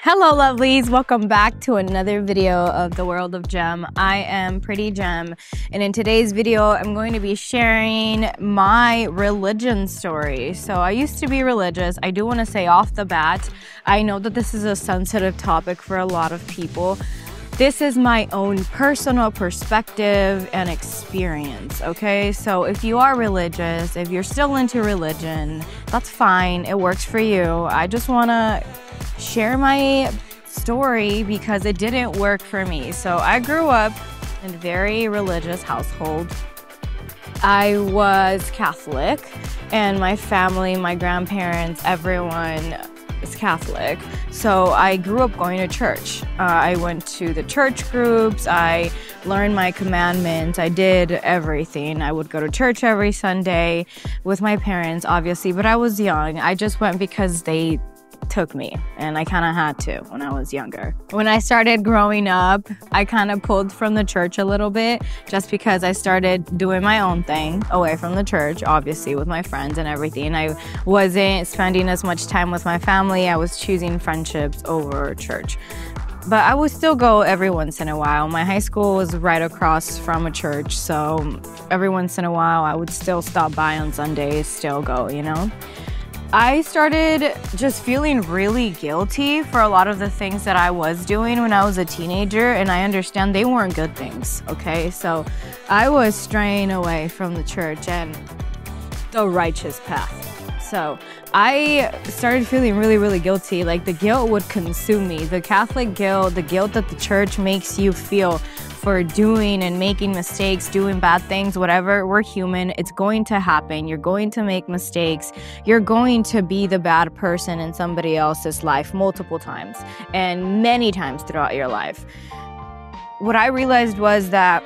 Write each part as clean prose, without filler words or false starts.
Hello lovelies, welcome back to another video of the world of Gem. I am Prwwtygem, and in today's video I'm going to be sharing my religion story. So I used to be religious. I do want to say off the bat, I know that this is a sensitive topic for a lot of people. This is my own personal perspective and experience, okay? So if you are religious, if you're still into religion, that's fine, it works for you. I just want to share my story because it didn't work for me. So I grew up in a very religious household. I was Catholic, and my family, my grandparents, everyone is Catholic. So I grew up going to church. I went to the church groups, I learned my commandments, I did everything. I would go to church every Sunday with my parents, obviously, but I was young. I just went because they took me, and I kind of had to when I was younger. When I started growing up, I kind of pulled from the church a little bit just because I started doing my own thing away from the church, obviously with my friends and everything. I wasn't spending as much time with my family. I was choosing friendships over church. But I would still go every once in a while. My high school was right across from a church, so every once in a while I would still stop by on Sundays, still go, you know? I started just feeling really guilty for a lot of the things that I was doing when I was a teenager, and I understand they weren't good things, okay? So I was straying away from the church and the righteous path. So I started feeling really guilty. Like, the guilt would consume me. The Catholic guilt, the guilt that the church makes you feel for doing and making mistakes, doing bad things, whatever. We're human. It's going to happen. You're going to make mistakes. You're going to be the bad person in somebody else's life multiple times and many times throughout your life. What I realized was that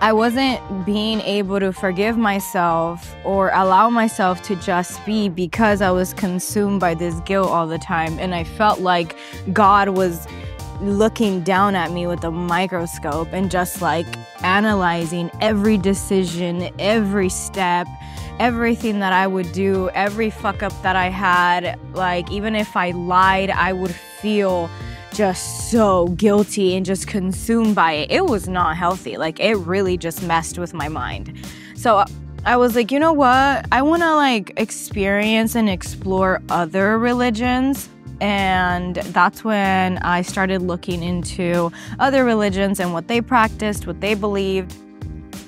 I wasn't being able to forgive myself or allow myself to just be because I was consumed by this guilt all the time. And I felt like God was looking down at me with a microscope and just like analyzing every decision, every step, everything that I would do, every fuck up that I had. Like, even if I lied, I would feel just so guilty and just consumed by it. It was not healthy. Like, it really just messed with my mind. So I was like, you know what? I want to like experience and explore other religions. And that's when I started looking into other religions and what they practiced, what they believed.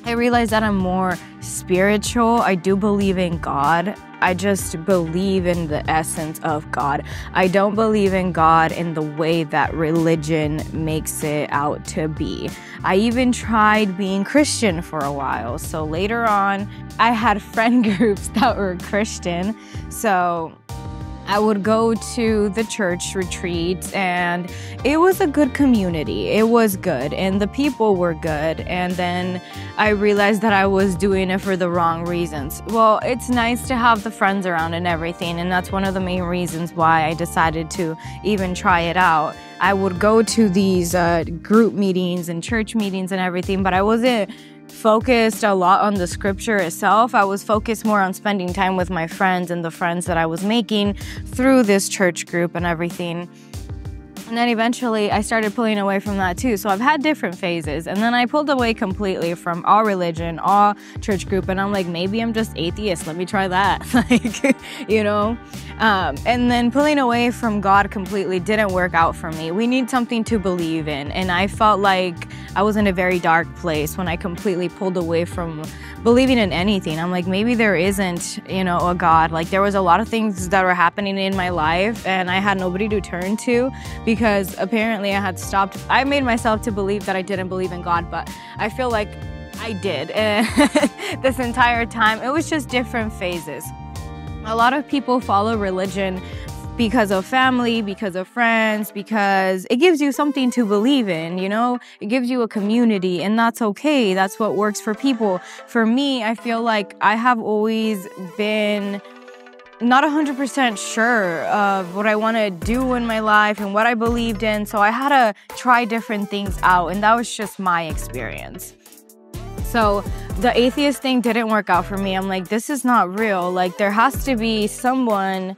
I realized that I'm more spiritual. I do believe in God. I just believe in the essence of God. I don't believe in God in the way that religion makes it out to be. I even tried being Christian for a while. So later on, I had friend groups that were Christian. So I would go to the church retreats, and it was a good community. It was good, and the people were good. And then I realized that I was doing it for the wrong reasons. Well, it's nice to have the friends around and everything, and that's one of the main reasons why I decided to even try it out. I would go to these group meetings and church meetings and everything, but I wasn't focused a lot on the scripture itself. I was focused more on spending time with my friends and the friends that I was making through this church group and everything. And then eventually I started pulling away from that too. So I've had different phases, and then I pulled away completely from all religion, all church group, and I'm like, maybe I'm just atheist. Let me try that. Like, you know? And then pulling away from God completely didn't work out for me. We need something to believe in. And I felt like I was in a very dark place when I completely pulled away from believing in anything. I'm like, maybe there isn't, you know, a God. Like, there was a lot of things that were happening in my life, and I had nobody to turn to because apparently I had stopped. I made myself to believe that I didn't believe in God, but I feel like I did. This entire time, it was just different phases. A lot of people follow religion because of family, because of friends, because it gives you something to believe in, you know? It gives you a community, and that's okay. That's what works for people. For me, I feel like I have always been not 100% sure of what I want to do in my life and what I believed in, so I had to try different things out, and that was just my experience. So the atheist thing didn't work out for me. I'm like, this is not real. Like, there has to be someone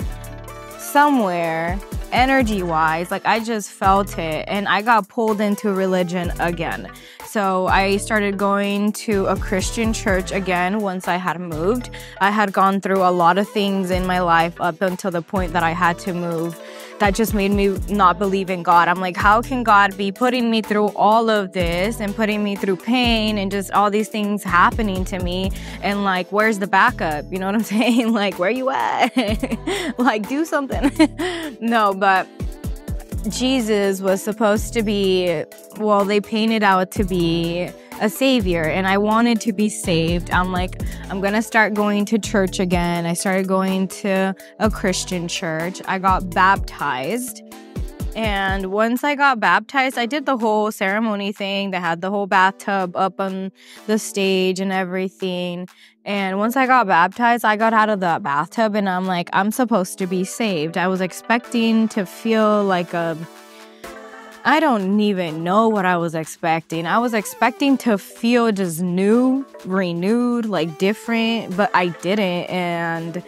somewhere energy-wise, like I just felt it, and I got pulled into religion again. So I started going to a Christian church again once I had moved. I had gone through a lot of things in my life up until the point that I had to move. That just made me not believe in God. I'm like, how can God be putting me through all of this and putting me through pain and just all these things happening to me? And like, where's the backup? You know what I'm saying? Like, where you at? Like, do something. No, but Jesus was supposed to be, well, they painted out to be a savior, and I wanted to be saved. I'm like, I'm gonna start going to church again. I started going to a Christian church. I got baptized. And once I got baptized, I did the whole ceremony thing. They had the whole bathtub up on the stage and everything. And once I got baptized, I got out of the bathtub and I'm like, I'm supposed to be saved. I was expecting to feel like I don't even know what I was expecting. I was expecting to feel just new, renewed, like different, but I didn't. And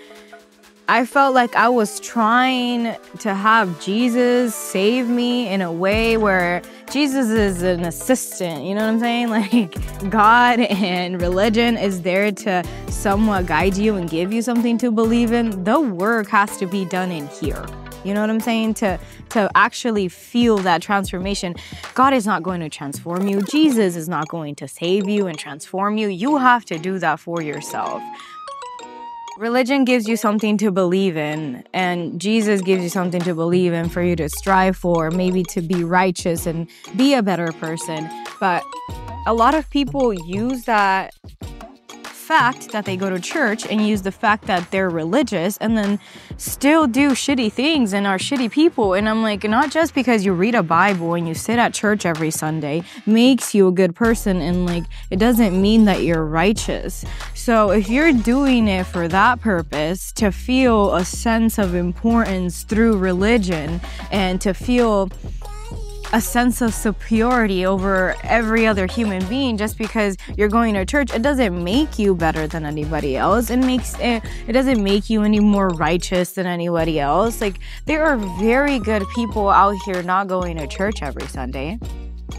I felt like I was trying to have Jesus save me in a way where Jesus is an assistant, you know what I'm saying? Like, God and religion is there to somewhat guide you and give you something to believe in. The work has to be done in here. You know what I'm saying? To actually feel that transformation. God is not going to transform you. Jesus is not going to save you and transform you. You have to do that for yourself. Religion gives you something to believe in, and Jesus gives you something to believe in for you to strive for, maybe to be righteous and be a better person. But a lot of people use that fact that they go to church and use the fact that they're religious and then still do shitty things and are shitty people. And I'm like, not just because you read a Bible and you sit at church every Sunday makes you a good person, and like, it doesn't mean that you're righteous. So if you're doing it for that purpose, to feel a sense of importance through religion and to feel a sense of superiority over every other human being just because you're going to church, it doesn't make you better than anybody else. It doesn't make you any more righteous than anybody else. Like, there are very good people out here not going to church every Sunday.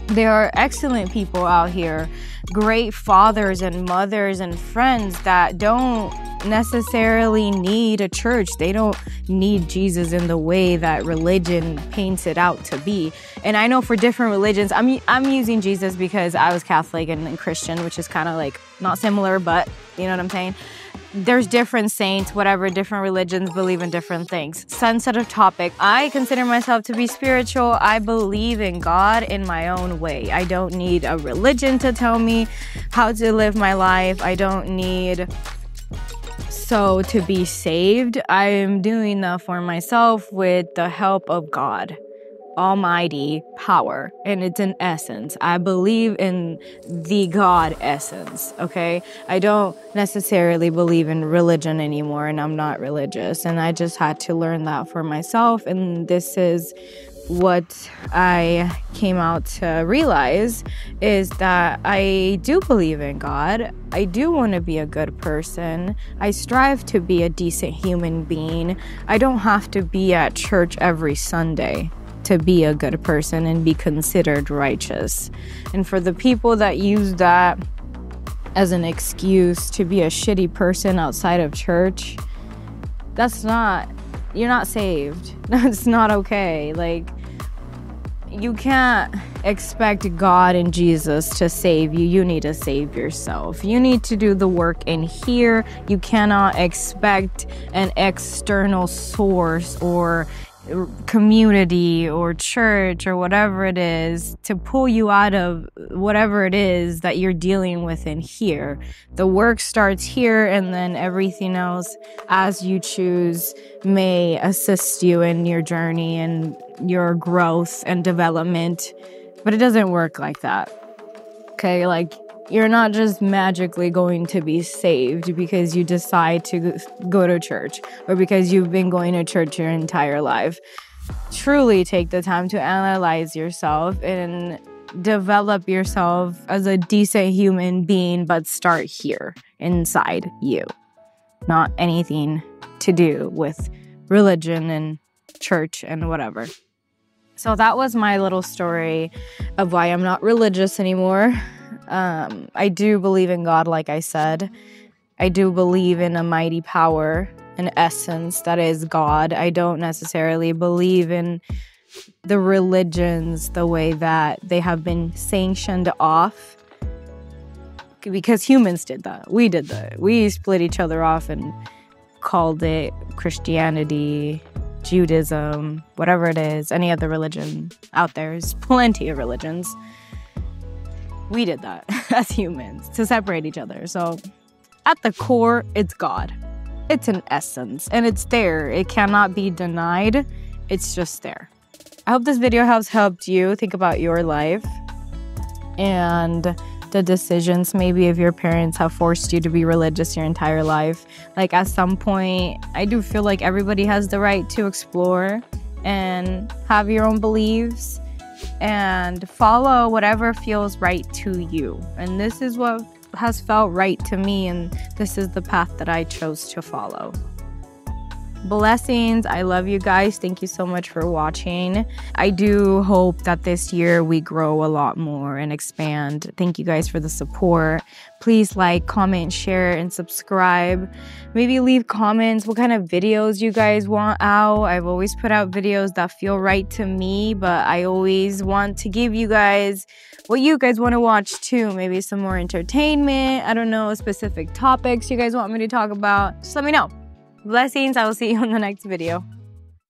There are excellent people out here, great fathers and mothers and friends that don't necessarily need a church. They don't need Jesus in the way that religion paints it out to be. And I know for different religions, I'm using Jesus because I was Catholic and Christian, which is kind of like not similar, but you know what I'm saying? There's different saints, whatever, different religions believe in different things. Sensitive topic. I consider myself to be spiritual. I believe in God in my own way. I don't need a religion to tell me how to live my life. I don't need to be saved. I am doing that for myself with the help of God. Almighty power, and it's an essence. I believe in the God essence, okay? I don't necessarily believe in religion anymore, and I'm not religious, and I just had to learn that for myself, and this is what I came out to realize, is that I do believe in God. I do want to be a good person. I strive to be a decent human being. I don't have to be at church every Sunday to be a good person and be considered righteous. And for the people that use that as an excuse to be a shitty person outside of church, you're not saved. That's not okay. Like, you can't expect God and Jesus to save you. You need to save yourself. You need to do the work in here. You cannot expect an external source or community or church or whatever it is to pull you out of whatever it is that you're dealing with in here. The work starts here, and then everything else as you choose may assist you in your journey and your growth and development, but it doesn't work like that. Okay, like, you're not just magically going to be saved because you decide to go to church or because you've been going to church your entire life. Truly take the time to analyze yourself and develop yourself as a decent human being, but start here inside you. Not anything to do with religion and church and whatever. So that was my little story of why I'm not religious anymore. I do believe in God, like I said. I do believe in a mighty power, an essence that is God. I don't necessarily believe in the religions the way that they have been sanctioned off, because humans did that. We did that. We split each other off and called it Christianity, Judaism, whatever it is, any other religion out there. There's plenty of religions. We did that as humans to separate each other. So at the core, it's God. It's an essence, and it's there. It cannot be denied. It's just there. I hope this video has helped you think about your life and the decisions maybe if your parents have forced you to be religious your entire life. Like at some point, I do feel like everybody has the right to explore and have your own beliefs and follow whatever feels right to you. And this is what has felt right to me, and this is the path that I chose to follow. Blessings. I love you guys. Thank you so much for watching. I do hope that this year we grow a lot more and expand. Thank you guys for the support. Please like, comment, share, and subscribe. Maybe leave comments what kind of videos you guys want out. I've always put out videos that feel right to me, but I always want to give you guys what you guys want to watch too. Maybe some more entertainment. I don't know, specific topics you guys want me to talk about. Just let me know. Blessings. I will see you in the next video.